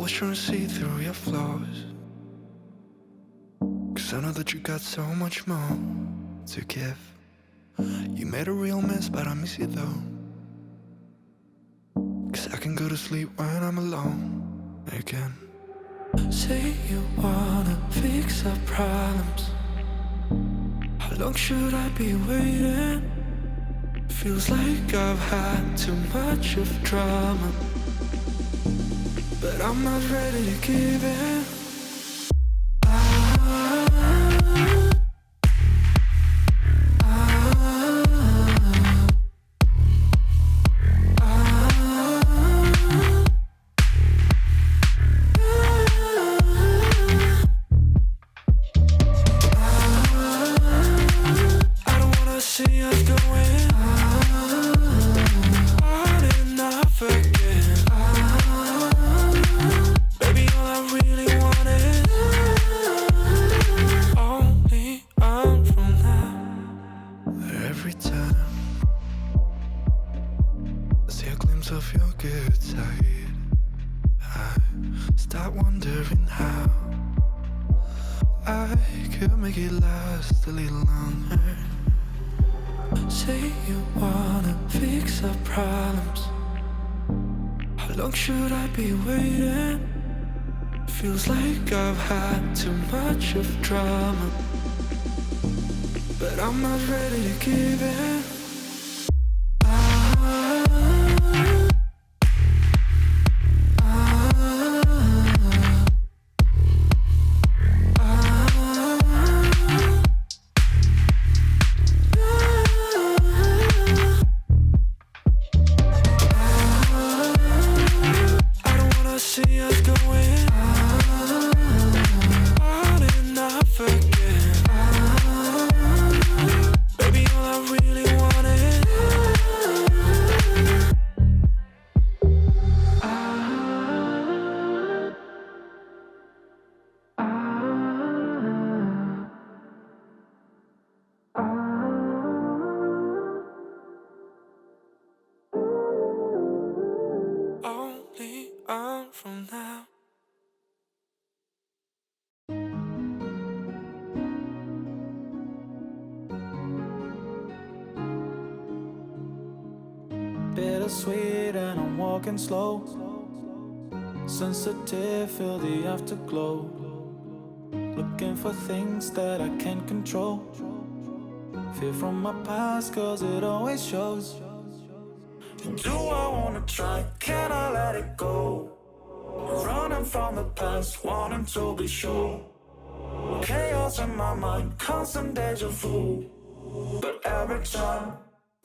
always trying to see through your flaws, 'cause I know that you got so much more to give. You made a real mess, but I miss you though, 'cause I can go to sleep when I'm alone again. Say you wanna fix our problems. How long should I be waiting? Feels like I've had too much of drama, but I'm not ready to give in. of your good side. I start wondering how I could make it last a little longer. Say you wanna fix our problems. How long should I be waiting? Feels like I've had too much of drama, but I'm not ready to give in. Only on from now. Bittersweet and I'm walking slow. Sensitive, feel the afterglow. Looking for things that I can't control. Fear from my past cause it always shows. Do I wanna try? Can I let it go? Running from the past, wanting to be sure. Chaos in my mind, constant deja vu. But every time,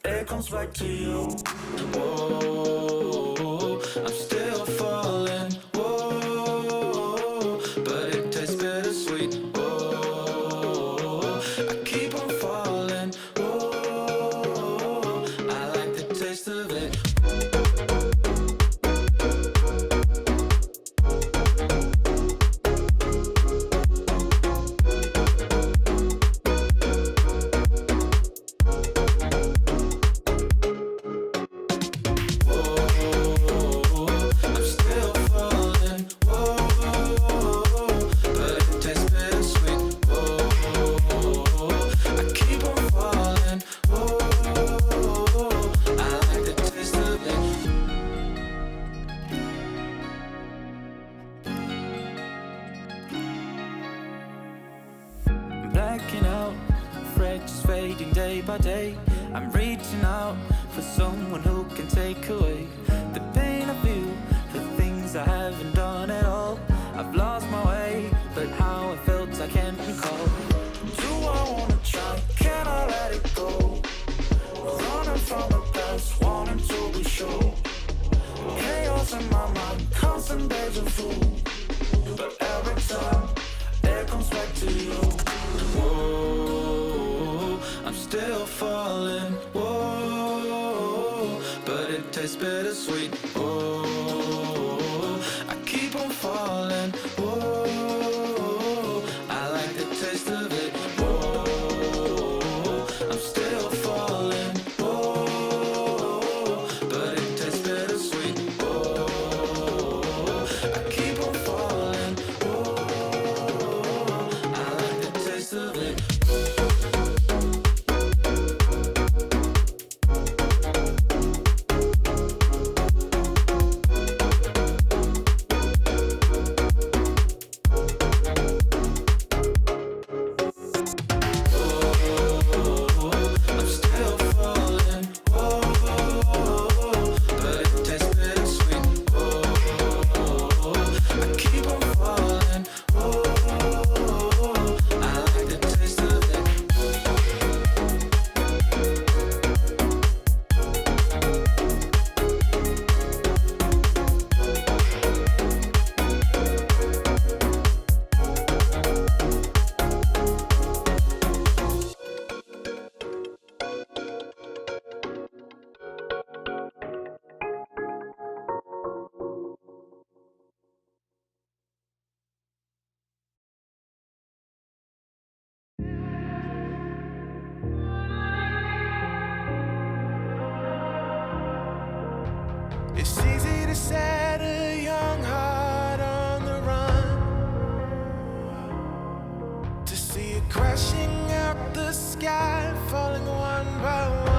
it comes back to you. Whoa, I'm still falling. Whoa, but it tastes bittersweet. Whoa, I keep on falling. Whoa, I like the taste of it. Blacking out, afraid just fading day by day. I'm reaching out for someone who can take away the pain I feel for things I haven't done at all. I've lost my way, but how I felt I can't recall. Do I wanna try? Can I let it go? Running from the past, wanting to be sure. Chaos in my mind, constant deja vu. But every time, it comes back to you. Whoa, I'm still falling. Whoa, but it tastes bittersweet. Whoa, I keep on falling. Whoa, I like the taste of it. Whoa, I'm still falling. Whoa, but it tastes bittersweet. Whoa, I keep on falling. Whoa, I like the taste of it. I want.